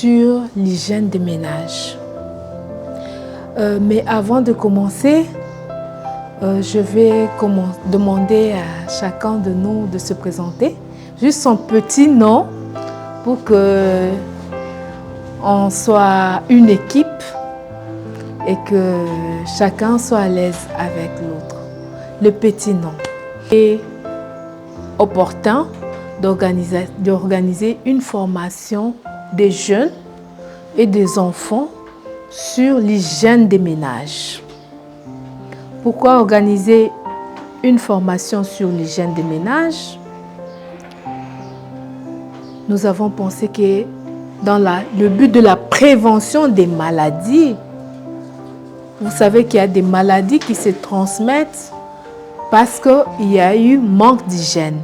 sur l'hygiène des ménages. Mais avant de commencer, je vais demander à chacun de nous de se présenter, juste son petit nom pour que on soit une équipe et que chacun soit à l'aise avec l'autre. Le petit nom. Et opportun d'organiser une formation des jeunes et des enfants sur l'hygiène des ménages. Pourquoi organiser une formation sur l'hygiène des ménages? Nous avons pensé que dans le but de la prévention des maladies, vous savez qu'il y a des maladies qui se transmettent parce qu'il y a eu manque d'hygiène.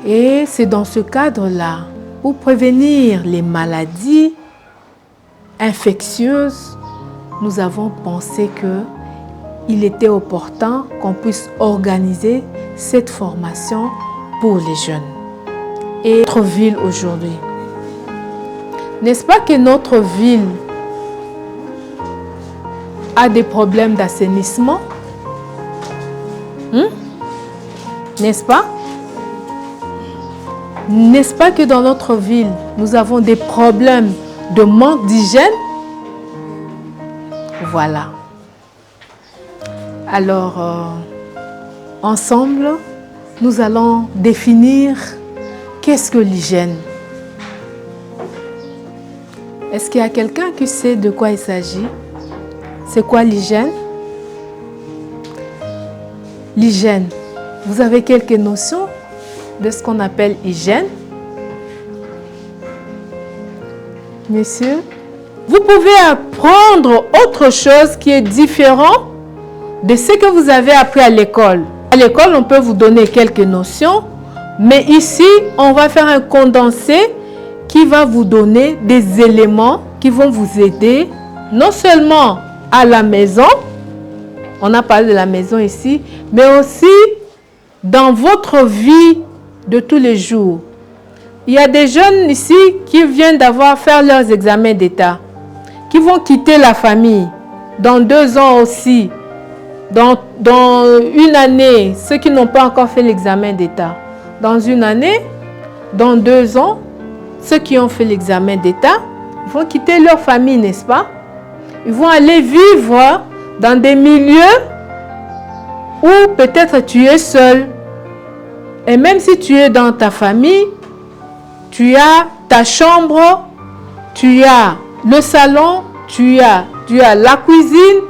Et c'est dans ce cadre-là, pour prévenir les maladies infectieuses, nous avons pensé qu'il était opportun qu'on puisse organiser cette formation pour les jeunes. Et notre ville aujourd'hui, n'est-ce pas que notre ville a des problèmes d'assainissement? N'est-ce pas? N'est-ce pas que dans notre ville, nous avons des problèmes de manque d'hygiène? Voilà. Alors, ensemble, nous allons définir qu'est-ce que l'hygiène. Est-ce qu'il y a quelqu'un qui sait de quoi il s'agit? C'est quoi l'hygiène? L'hygiène. Vous avez quelques notions de ce qu'on appelle hygiène? Monsieur, vous pouvez apprendre autre chose qui est différent de ce que vous avez appris à l'école. À l'école, on peut vous donner quelques notions, mais ici, on va faire un condensé qui va vous donner des éléments qui vont vous aider, non seulement à la maison, on a parlé de la maison ici, mais aussi dans votre vie de tous les jours. Il y a des jeunes ici qui viennent faire leurs examens d'État, qui vont quitter la famille dans 2 ans aussi, dans une année, ceux qui n'ont pas encore fait l'examen d'État. Dans une année, dans 2 ans, ceux qui ont fait l'examen d'État, ils vont quitter leur famille, n'est-ce pas? Ils vont aller vivre dans des milieux où peut-être tu es seul. Et même si tu es dans ta famille, tu as ta chambre, tu as le salon, tu as la cuisine.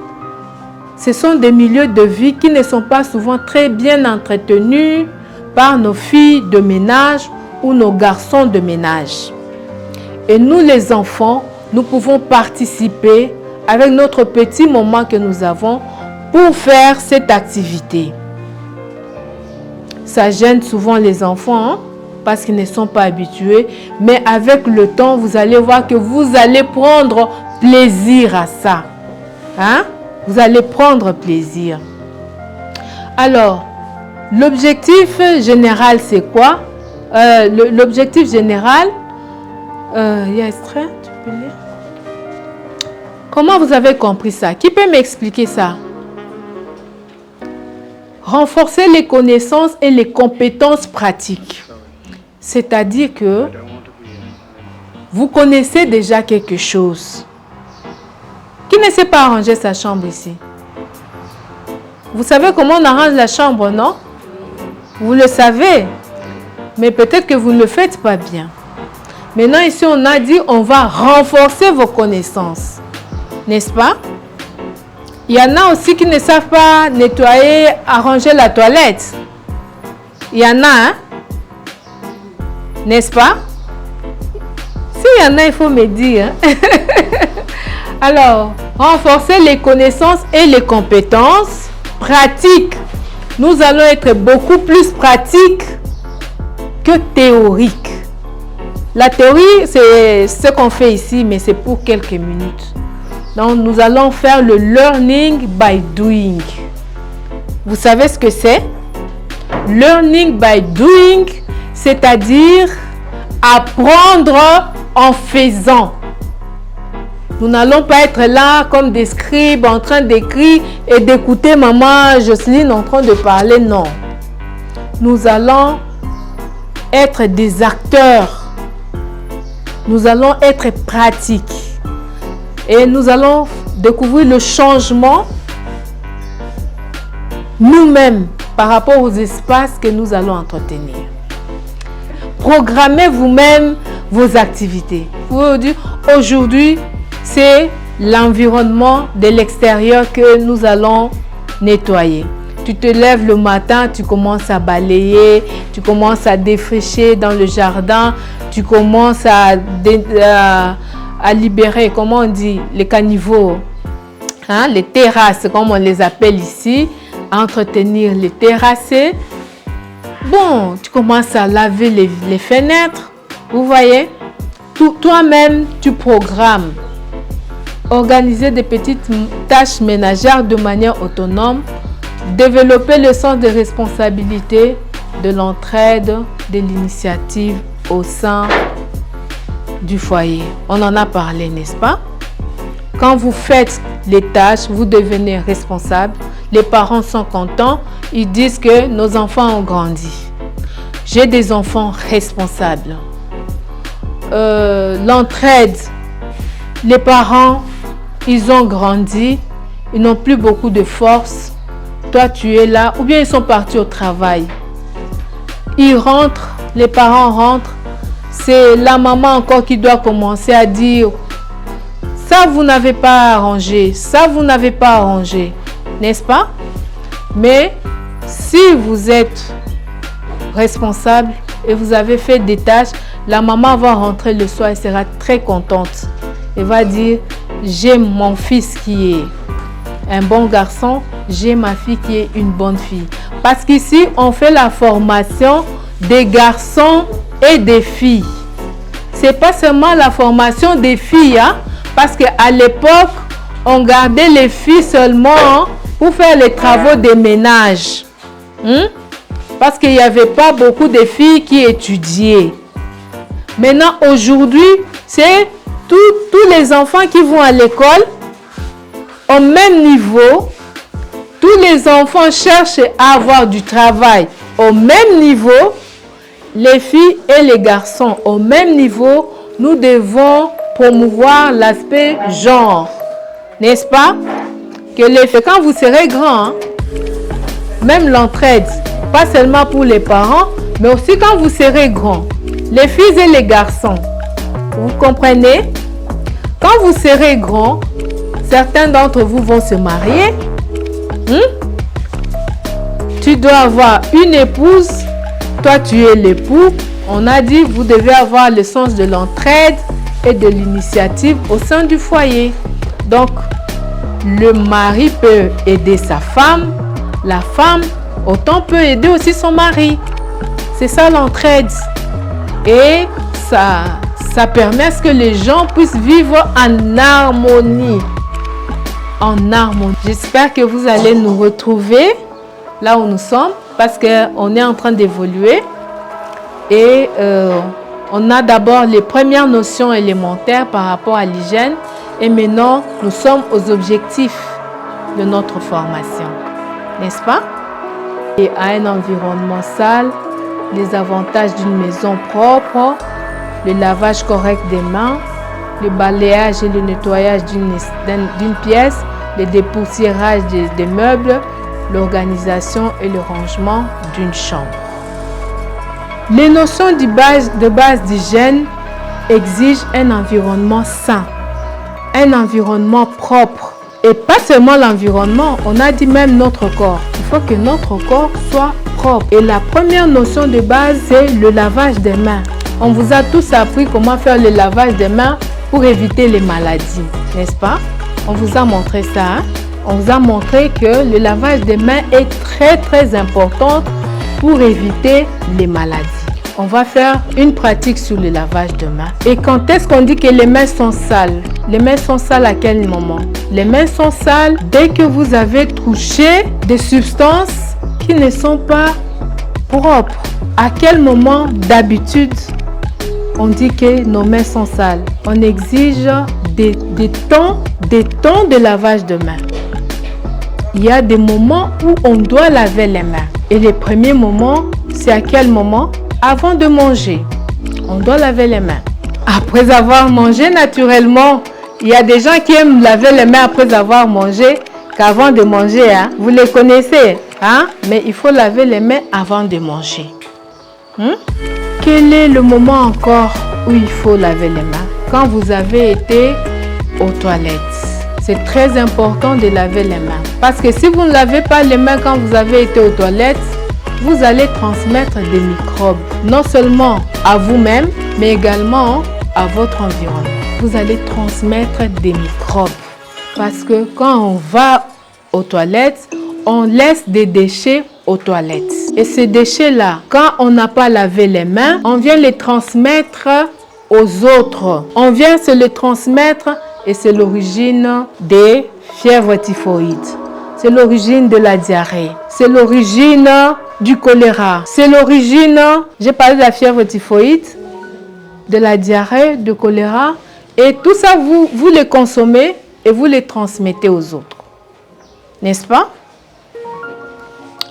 Ce sont des milieux de vie qui ne sont pas souvent très bien entretenus par nos filles de ménage ou nos garçons de ménage. Et nous, les enfants, nous pouvons participer avec notre petit moment que nous avons pour faire cette activité. Ça gêne souvent les enfants parce qu'ils ne sont pas habitués. Mais avec le temps, vous allez voir que vous allez prendre plaisir à ça. Vous allez prendre plaisir. Alors, l'objectif général, c'est quoi? L'objectif général, il y a extrait, tu peux lire? Comment vous avez compris ça? Qui peut m'expliquer ça? Renforcer les connaissances et les compétences pratiques. C'est-à-dire que vous connaissez déjà quelque chose. Qui ne sait pas arranger sa chambre ici? Vous savez comment on arrange la chambre, non? Vous le savez. Mais peut-être que vous ne le faites pas bien. Maintenant, ici, on a dit on va renforcer vos connaissances. N'est-ce pas? Il y en a aussi qui ne savent pas nettoyer, arranger la toilette. Il y en a, n'est-ce pas? S'il y en a, il faut me dire. Alors, renforcer les connaissances et les compétences pratiques. Nous allons être beaucoup plus pratiques que théoriques. La théorie, c'est ce qu'on fait ici, mais c'est pour quelques minutes. Donc, nous allons faire le learning by doing. Vous savez ce que c'est? Learning by doing, c'est-à-dire apprendre en faisant. Nous n'allons pas être là comme des scribes en train d'écrire et d'écouter maman Jocelyne en train de parler. Non. Nous allons être des acteurs. Nous allons être pratiques. Et nous allons découvrir le changement nous-mêmes par rapport aux espaces que nous allons entretenir. Programmez vous-même vos activités. Vous pouvez dire, aujourd'hui, c'est l'environnement de l'extérieur que nous allons nettoyer. Tu te lèves le matin, tu commences à balayer, tu commences à défricher dans le jardin, tu commences à libérer, comment on dit, les caniveaux, hein, les terrasses, comme on les appelle ici, à entretenir les terrassés. Bon, tu commences à laver les fenêtres, vous voyez. Toi-même, tu programmes. Organiser des petites tâches ménagères de manière autonome. Développer le sens de responsabilité, de l'entraide, de l'initiative au sein du foyer. On en a parlé, n'est-ce pas? Quand vous faites les tâches, vous devenez responsable. Les parents sont contents. Ils disent que nos enfants ont grandi. J'ai des enfants responsables. L'entraide. Les parents, ils ont grandi. Ils n'ont plus beaucoup de force. Toi, tu es là. Ou bien ils sont partis au travail. Ils rentrent. Les parents rentrent. C'est la maman encore qui doit commencer à dire « Ça, vous n'avez pas arrangé. Ça, vous n'avez pas arrangé. » N'est-ce pas? Mais si vous êtes responsable et vous avez fait des tâches, la maman va rentrer le soir et sera très contente. Elle va dire « J'ai mon fils qui est un bon garçon, j'ai ma fille qui est une bonne fille. » Parce qu'ici, on fait la formation des garçons et des filles. Ce n'est pas seulement la formation des filles, hein? Parce qu'à l'époque, on gardait les filles seulement pour faire les travaux des ménages. Parce qu'il n'y avait pas beaucoup de filles qui étudiaient. Maintenant, aujourd'hui, c'est tous les enfants qui vont à l'école au même niveau. Tous les enfants cherchent à avoir du travail au même niveau. Les filles et les garçons au même niveau. Nous devons promouvoir l'aspect genre. N'est-ce pas? Quand vous serez grand, même l'entraide, pas seulement pour les parents, mais aussi quand vous serez grand, les filles et les garçons, vous comprenez? Quand vous serez grand, certains d'entre vous vont se marier. Tu dois avoir une épouse, toi tu es l'époux. On a dit vous devez avoir le sens de l'entraide et de l'initiative au sein du foyer. Donc, le mari peut aider sa femme, la femme autant peut aider aussi son mari. C'est ça l'entraide. Et ça permet à ce que les gens puissent vivre en harmonie. En harmonie. J'espère que vous allez nous retrouver là où nous sommes parce qu'on est en train d'évoluer. Et on a d'abord les premières notions élémentaires par rapport à l'hygiène. Et maintenant, nous sommes aux objectifs de notre formation. N'est-ce pas? Et à un environnement sale, les avantages d'une maison propre, le lavage correct des mains, le balayage et le nettoyage d'une pièce, le dépoussiérage des meubles, l'organisation et le rangement d'une chambre. Les notions de base d'hygiène exigent un environnement sain, un environnement propre. Et pas seulement l'environnement, on a dit même notre corps. Il faut que notre corps soit propre. Et la première notion de base, c'est le lavage des mains. On vous a tous appris comment faire le lavage des mains pour éviter les maladies, n'est-ce pas? On vous a montré ça. Hein? On vous a montré que le lavage des mains est très important pour éviter les maladies. On va faire une pratique sur le lavage de mains. Et quand est-ce qu'on dit que les mains sont sales? Les mains sont sales à quel moment? Les mains sont sales dès que vous avez touché des substances qui ne sont pas propres. À quel moment d'habitude on dit que nos mains sont sales. On exige des temps de lavage de mains. Il y a des moments où on doit laver les mains. Et les premiers moments, c'est à quel moment? Avant de manger. On doit laver les mains. Après avoir mangé, naturellement, il y a des gens qui aiment laver les mains après avoir mangé qu'avant de manger. Hein? Vous les connaissez, hein? Mais il faut laver les mains avant de manger. Quel est le moment encore où il faut laver les mains? Quand vous avez été aux toilettes. C'est très important de laver les mains. Parce que si vous ne lavez pas les mains quand vous avez été aux toilettes, vous allez transmettre des microbes. Non seulement à vous-même, mais également à votre environnement. Vous allez transmettre des microbes. Parce que quand on va aux toilettes, on laisse des déchets aux toilettes. Et ces déchets-là, quand on n'a pas lavé les mains, on vient les transmettre aux autres. On vient se les transmettre et c'est l'origine des fièvres typhoïdes. C'est l'origine de la diarrhée. C'est l'origine du choléra. C'est l'origine, j'ai parlé de la fièvre typhoïde, de la diarrhée, du choléra. Et tout ça, vous les consommez et vous les transmettez aux autres. N'est-ce pas?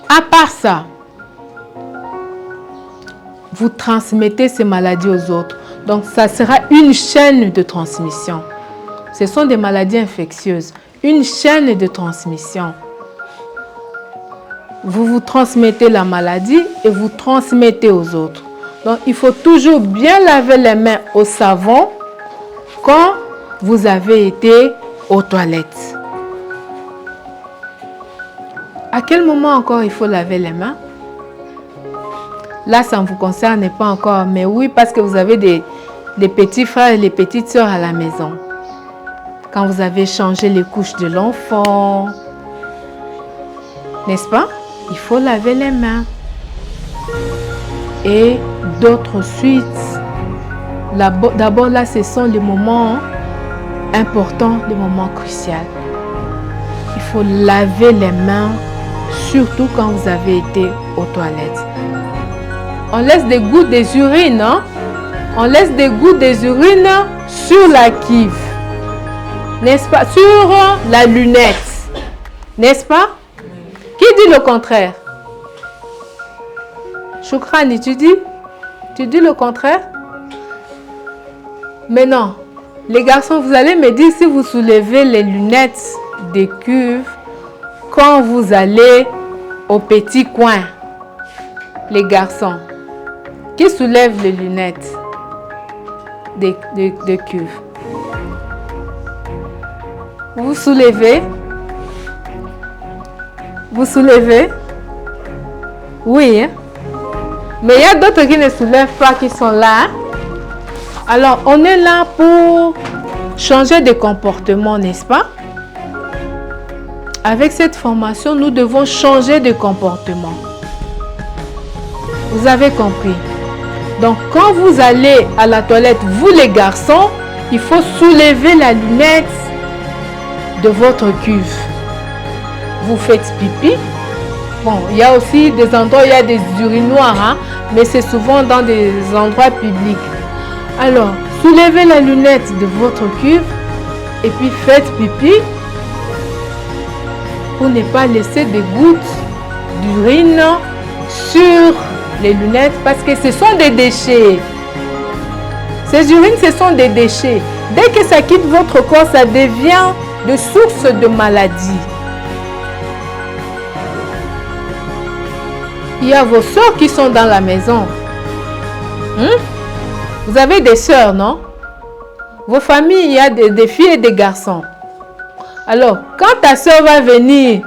À part ça, vous transmettez ces maladies aux autres. Donc, ça sera une chaîne de transmission. Ce sont des maladies infectieuses. Une chaîne de transmission. Vous transmettez la maladie et vous transmettez aux autres. Donc, il faut toujours bien laver les mains au savon quand vous avez été aux toilettes. À quel moment encore il faut laver les mains? Là, ça ne vous concerne pas encore, mais oui, parce que vous avez des petits frères et des petites sœurs à la maison. Quand vous avez changé les couches de l'enfant, n'est-ce pas? Il faut laver les mains. Et d'autres suites. D'abord, là, ce sont les moments importants, les moments cruciaux. Il faut laver les mains, surtout quand vous avez été aux toilettes. On laisse des gouttes des urines, hein? On laisse des gouttes des urines sur la cuve. N'est-ce pas? Sur la lunette. N'est-ce pas? Qui dit le contraire? Choukrani, tu dis? Tu dis le contraire? Mais non. Les garçons, vous allez me dire si vous soulevez les lunettes des cuves quand vous allez au petit coin. Les garçons. Qui soulève les lunettes des cuves? Vous soulevez? Vous soulevez? Oui. Hein? Mais il y a d'autres qui ne soulèvent pas, qui sont là. Alors, on est là pour changer de comportement, n'est-ce pas? Avec cette formation, nous devons changer de comportement. Vous avez compris? Donc, quand vous allez à la toilette, vous les garçons, il faut soulever la lunette de votre cuve. Vous faites pipi. Bon, il y a aussi des endroits où il y a des urinoirs, hein, mais c'est souvent dans des endroits publics. Alors, soulevez la lunette de votre cuve et puis faites pipi pour ne pas laisser des gouttes d'urine sur les lunettes parce que ce sont des déchets. Ces urines, ce sont des déchets. Dès que ça quitte votre corps, ça devient de source de maladie. Il y a vos sœurs qui sont dans la maison. Vous avez des sœurs, non? Vos familles, il y a des filles et des garçons. Alors, quand ta sœur va venir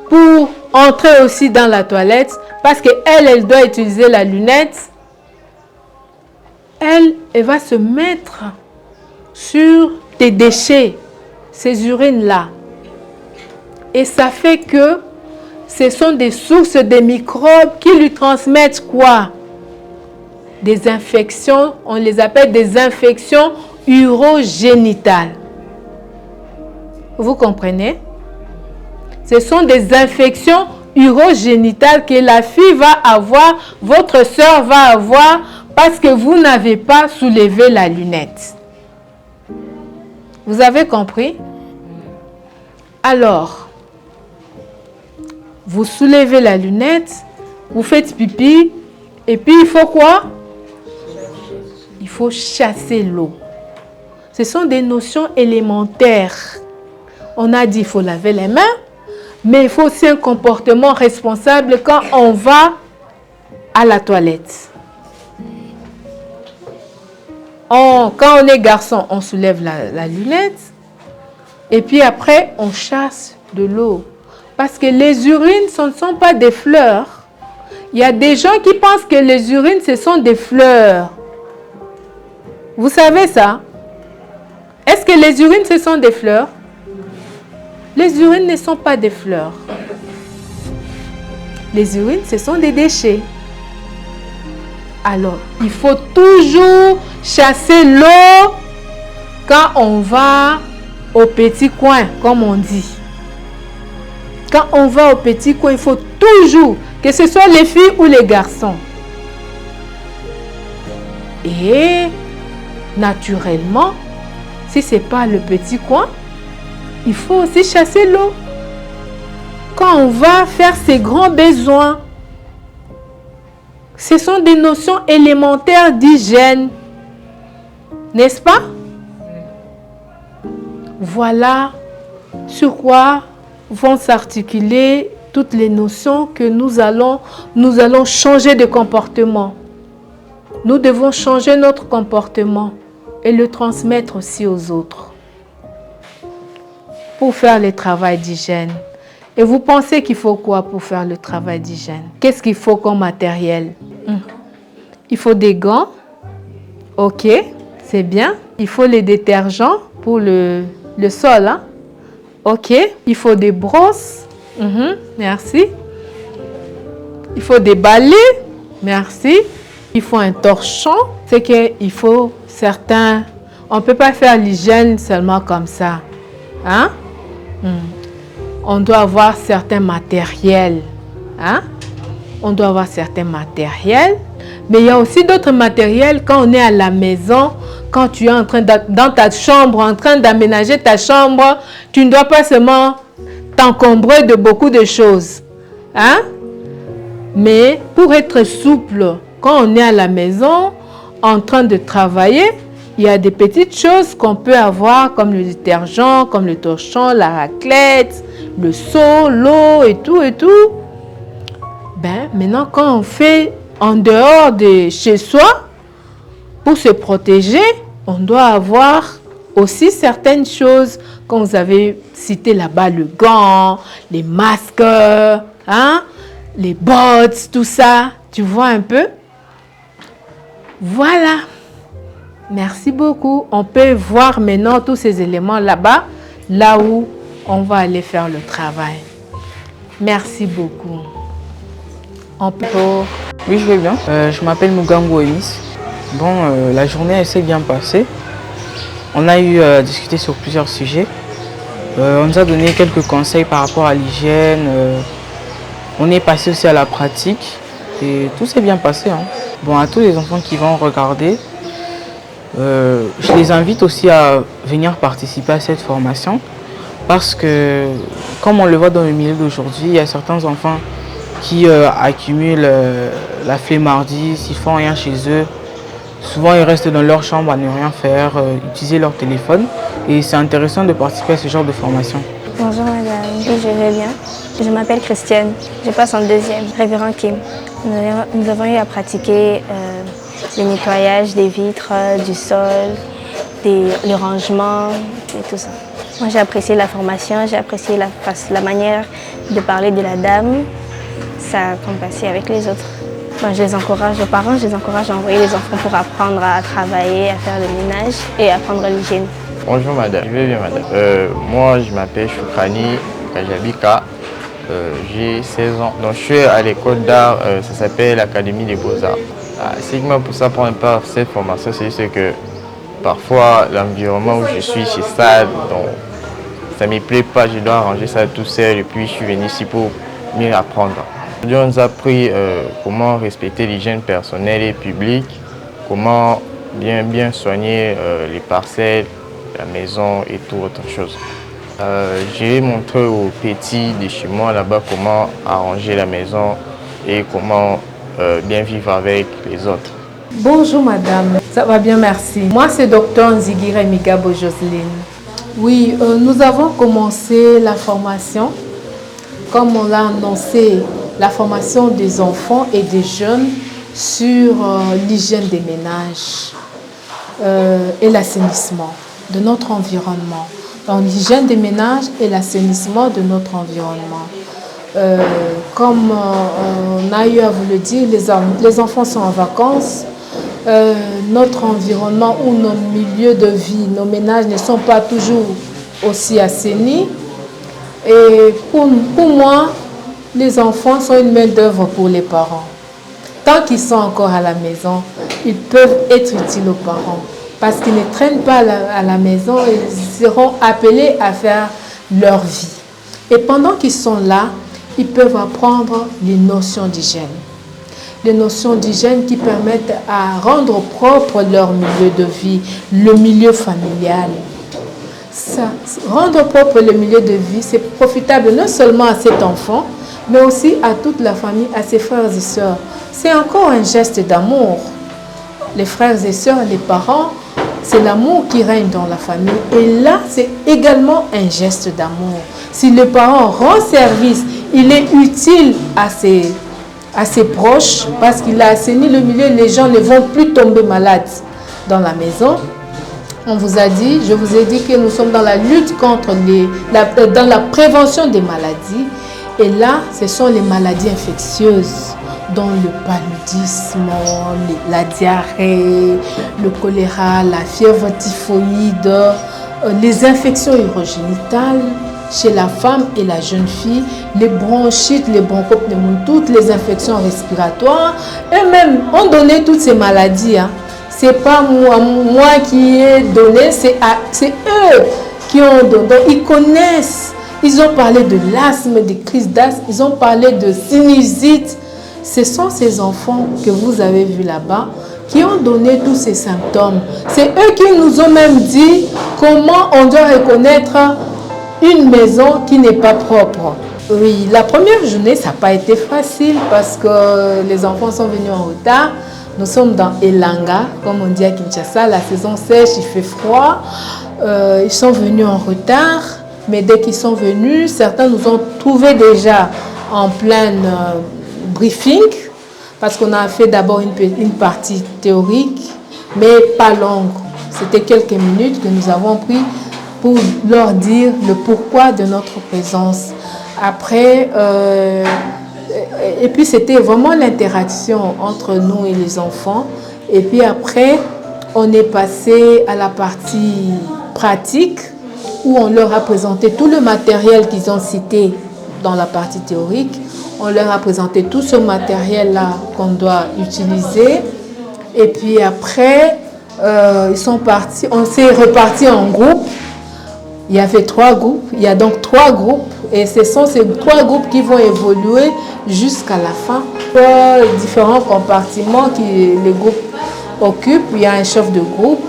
pour entrer aussi dans la toilette, parce qu'elle doit utiliser la lunette, elle va se mettre sur tes déchets, ces urines-là. Et ça fait que ce sont des sources de microbes qui lui transmettent quoi? Des infections, on les appelle des infections urogénitales. Vous comprenez? Ce sont des infections urogénitales que la fille va avoir, votre soeur va avoir parce que vous n'avez pas soulevé la lunette. Vous avez compris? Alors, vous soulevez la lunette, vous faites pipi, et puis il faut quoi? Il faut chasser l'eau. Ce sont des notions élémentaires. On a dit qu'il faut laver les mains, mais il faut aussi un comportement responsable quand on va à la toilette. Quand on est garçon, on soulève la lunette et puis après, on chasse de l'eau. Parce que les urines, ce ne sont pas des fleurs. Il y a des gens qui pensent que les urines, ce sont des fleurs. Vous savez ça? Est-ce que les urines, ce sont des fleurs? Les urines ne sont pas des fleurs. Les urines, ce sont des déchets. Alors, il faut toujours chasser l'eau quand on va au petit coin, comme on dit. Quand on va au petit coin, il faut toujours, que ce soit les filles ou les garçons. Et naturellement, si ce n'est pas le petit coin, il faut aussi chasser l'eau. Quand on va faire ses grands besoins, ce sont des notions élémentaires d'hygiène. N'est-ce pas? Voilà sur quoi vont s'articuler toutes les notions que nous allons changer de comportement. Nous devons changer notre comportement et le transmettre aussi aux autres pour faire le travail d'hygiène. Et vous pensez qu'il faut quoi pour faire le travail d'hygiène? Qu'est-ce qu'il faut comme matériel? Il faut des gants. Ok, c'est bien. Il faut les détergents pour le sol. Hein? Ok. Il faut des brosses. Merci. Il faut des balais. Merci. Il faut un torchon. C'est qu'il faut certains... On ne peut pas faire l'hygiène seulement comme ça. Hein? On doit avoir certains matériels. Hein? On doit avoir certains matériels. Mais il y a aussi d'autres matériels quand on est à la maison, quand tu es en train dans ta chambre, en train d'aménager ta chambre, tu ne dois pas seulement t'encombrer de beaucoup de choses. Hein? Mais pour être souple, quand on est à la maison, en train de travailler, il y a des petites choses qu'on peut avoir comme le détergent, comme le torchon, la raclette, le seau, l'eau et tout et tout. Ben, maintenant, quand on fait en dehors de chez soi, pour se protéger, on doit avoir aussi certaines choses, comme vous avez cité là-bas, le gant, les masques, hein, les bottes, tout ça. Tu vois un peu? Voilà. Merci beaucoup. On peut voir maintenant tous ces éléments là-bas, là où on va aller faire le travail. Merci beaucoup. On peut... Oui, je vais bien. Je m'appelle Mugango Emis. Bon, la journée s'est bien passée. On a eu à discuter sur plusieurs sujets. On nous a donné quelques conseils par rapport à l'hygiène. On est passé aussi à la pratique et tout s'est bien passé. Hein. Bon, à tous les enfants qui vont regarder, je les invite aussi à venir participer à cette formation parce que, comme on le voit dans le milieu d'aujourd'hui, il y a certains enfants qui accumulent la flemmardise, ils font rien chez eux. Souvent, ils restent dans leur chambre à ne rien faire, utiliser leur téléphone. Et c'est intéressant de participer à ce genre de formation. Bonjour madame, oui, je vais bien. Je m'appelle Christiane, je passe en deuxième, révérend Kim. Nous avons eu à pratiquer le nettoyage des vitres, du sol, le rangement et tout ça. Moi j'ai apprécié la formation, j'ai apprécié la manière de parler de la dame. Ça a compassé avec les autres. Moi, je les encourage, aux parents, je les encourage à envoyer les enfants pour apprendre à travailler, à faire le ménage et apprendre l'hygiène. Bonjour madame, je vais bien madame. Moi je m'appelle Choukani Kajabika, j'ai 16 ans. Donc je suis à l'école d'art, ça s'appelle l'Académie des Beaux-Arts. Ce qui m'a poussé à prendre part à cette formation, c'est juste que parfois l'environnement où je suis, c'est sale, donc ça ne me plaît pas, je dois arranger ça tout seul et puis je suis venu ici pour mieux apprendre. Aujourd'hui on nous a appris comment respecter l'hygiène personnelle et publique, comment bien soigner les parcelles, la maison et tout autre chose. J'ai montré aux petits de chez moi là-bas comment arranger la maison et comment bien vivre avec les autres. Bonjour madame, ça va bien, merci. Moi c'est docteur Nzigire Migabo Jocelyne. Oui, nous avons commencé la formation, comme on l'a annoncé, la formation des enfants et des jeunes sur l'hygiène des ménages et l'assainissement de notre environnement. Donc l'hygiène des ménages et l'assainissement de notre environnement. Comme on a eu à vous le dire, les enfants sont en vacances. Notre environnement ou nos milieux de vie, nos ménages ne sont pas toujours aussi assainis. Et pour moi, les enfants sont une main-d'œuvre pour les parents. Tant qu'ils sont encore à la maison, ils peuvent être utiles aux parents. Parce qu'ils ne traînent pas à la maison, ils seront appelés à faire leur vie. Et pendant qu'ils sont là, ils peuvent apprendre les notions d'hygiène. Les notions d'hygiène qui permettent à rendre propre leur milieu de vie, le milieu familial. Ça, rendre propre le milieu de vie, c'est profitable non seulement à cet enfant, mais aussi à toute la famille, à ses frères et sœurs. C'est encore un geste d'amour. Les frères et sœurs, les parents, c'est l'amour qui règne dans la famille. Et là, c'est également un geste d'amour. Si le parent rend service, il est utile à ses proches parce qu'il a assaini le milieu, les gens ne vont plus tomber malades dans la maison. On vous a dit, je vous ai dit que nous sommes dans la lutte contre dans la prévention des maladies. Et là, ce sont les maladies infectieuses, dont le paludisme, la diarrhée, le choléra, la fièvre typhoïde, les infections urogénitales chez la femme et la jeune fille, les bronchites, les bronchopneumonies, toutes les infections respiratoires. Eux-mêmes ont donné toutes ces maladies. Ce n'est pas moi qui ai donné, c'est eux qui ont donné. Donc, ils connaissent. Ils ont parlé de l'asthme, des crises d'asthme, ils ont parlé de sinusite. Ce sont ces enfants que vous avez vus là-bas qui ont donné tous ces symptômes. C'est eux qui nous ont même dit comment on doit reconnaître une maison qui n'est pas propre. Oui, la première journée, ça n'a pas été facile parce que les enfants sont venus en retard. Nous sommes dans Elanga, comme on dit à Kinshasa, la saison sèche, il fait froid. Ils sont venus en retard, mais dès qu'ils sont venus, certains nous ont trouvés déjà en plein briefing, parce qu'on a fait d'abord une partie théorique, mais pas longue. C'était quelques minutes que nous avons pris pour leur dire le pourquoi de notre présence. Après, et puis c'était vraiment l'interaction entre nous et les enfants. Et puis après, on est passé à la partie pratique où on leur a présenté tout le matériel qu'ils ont cité dans la partie théorique. On leur a présenté tout ce matériel-là qu'on doit utiliser. Et puis après, ils sont partis, on s'est repartis en groupe. Il y avait 3 groupes, il y a donc 3 groupes et ce sont ces 3 groupes qui vont évoluer jusqu'à la fin. Différents compartiments que les groupes occupent. Il y a un chef de groupe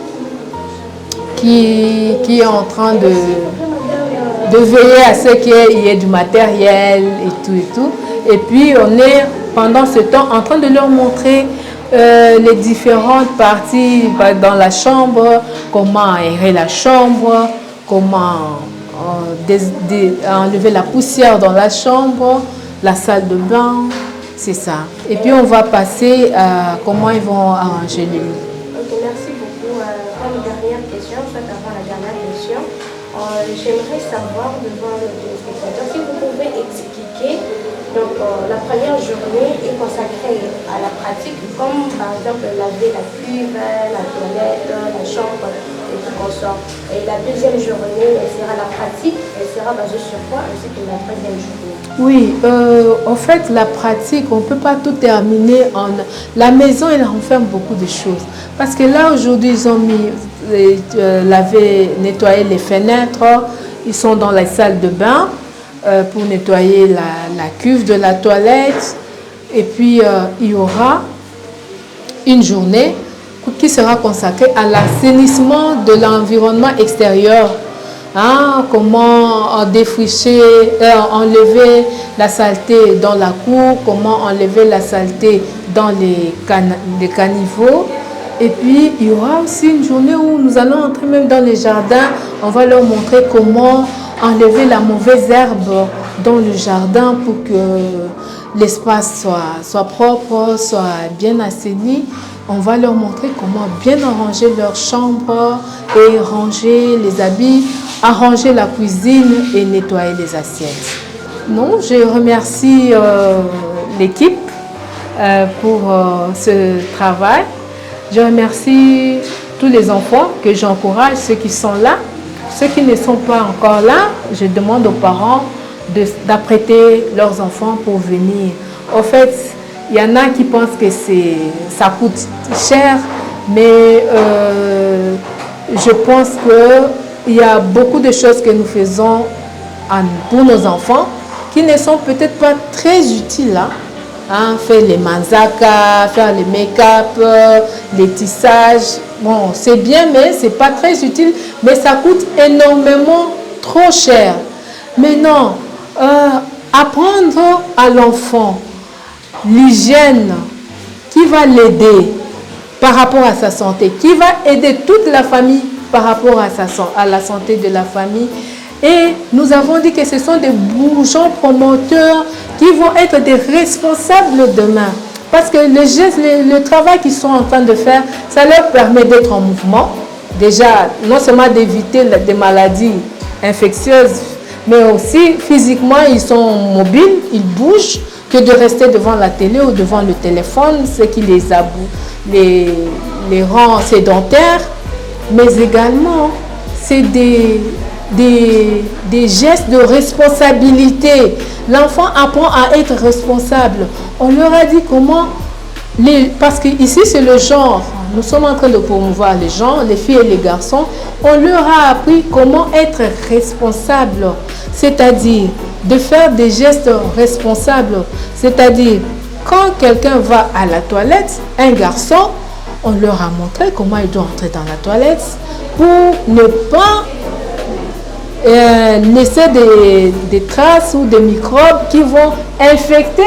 qui est en train de veiller à ce qu'il y ait du matériel et tout. Et puis on est pendant ce temps en train de leur montrer les différentes parties dans la chambre, comment aérer la chambre, comment enlever la poussière dans la chambre, la salle de bain, c'est ça. Et puis on va passer à comment ils vont arranger le lit. Ok, merci beaucoup. Comme dernière question, soit avant la dernière question, j'aimerais savoir devant le téléspectateur si vous pouvez expliquer donc, la première journée est consacrée à la pratique, comme par exemple laver la cuve, la toilette, la chambre et tout consort. Et la deuxième journée, elle sera la pratique, elle sera basée sur quoi, ainsi que la troisième journée? Oui, en fait, la pratique, on ne peut pas tout terminer en... La maison, elle renferme beaucoup de choses. Parce que là, aujourd'hui, ils ont mis, nettoyer les fenêtres, ils sont dans la salle de bain pour nettoyer la cuve de la toilette. Et puis, il y aura une journée qui sera consacré à l'assainissement de l'environnement extérieur. Comment défricher, enlever la saleté dans la cour, comment enlever la saleté dans les caniveaux. Et puis, il y aura aussi une journée où nous allons entrer même dans les jardins. On va leur montrer comment enlever la mauvaise herbe dans le jardin pour que l'espace soit propre, soit bien assaini. On va leur montrer comment bien arranger leur chambre et ranger les habits, arranger la cuisine et nettoyer les assiettes. Non, je remercie l'équipe pour ce travail. Je remercie tous les enfants que j'encourage, ceux qui sont là. Ceux qui ne sont pas encore là, je demande aux parents d'apprêter leurs enfants pour venir. En fait, il y en a qui pensent que ça coûte cher, mais je pense qu'il y a beaucoup de choses que nous faisons pour nos enfants qui ne sont peut-être pas très utiles. Faire les manzakas, faire les make-up, les tissages. Bon, c'est bien, mais ce n'est pas très utile, mais ça coûte énormément trop cher. Maintenant, apprendre à l'enfant l'hygiène qui va l'aider par rapport à sa santé, qui va aider toute la famille par rapport à la santé de la famille. Et nous avons dit que ce sont des bourgeons promoteurs qui vont être des responsables demain. Parce que le travail qu'ils sont en train de faire, ça leur permet d'être en mouvement. Déjà, non seulement d'éviter des maladies infectieuses, mais aussi physiquement, ils sont mobiles, ils bougent, que de rester devant la télé ou devant le téléphone, ce qui les rend sédentaires. Mais également, c'est des gestes de responsabilité. L'enfant apprend à être responsable. On leur a dit comment, parce qu'ici c'est le genre, nous sommes en train de promouvoir les gens, les filles et les garçons, on leur a appris comment être responsable, c'est-à-dire de faire des gestes responsables, c'est-à-dire quand quelqu'un va à la toilette, un garçon, on leur a montré comment il doit entrer dans la toilette pour ne pas laisser des traces ou des microbes qui vont infecter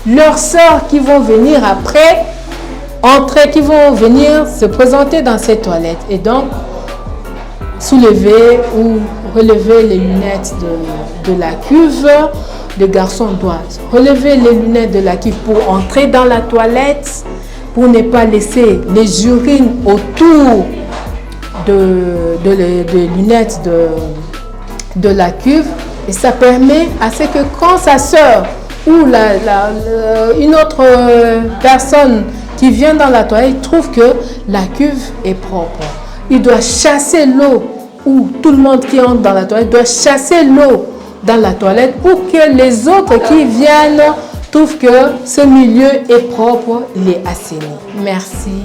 leurs sœurs qui vont venir après, qui vont venir se présenter dans ces toilettes. Et donc, soulever ou relever les lunettes de la cuve. Le garçon doit relever les lunettes de la cuve pour entrer dans la toilette, pour ne pas laisser les urines autour de lunettes de la cuve. Et ça permet à ce que quand sa sœur ou une autre personne qui vient dans la toilette trouve que la cuve est propre. Il doit chasser l'eau, ou tout le monde qui entre dans la toilette doit chasser l'eau dans la toilette pour que les autres qui viennent trouvent que ce milieu est propre, il est assaini. Merci.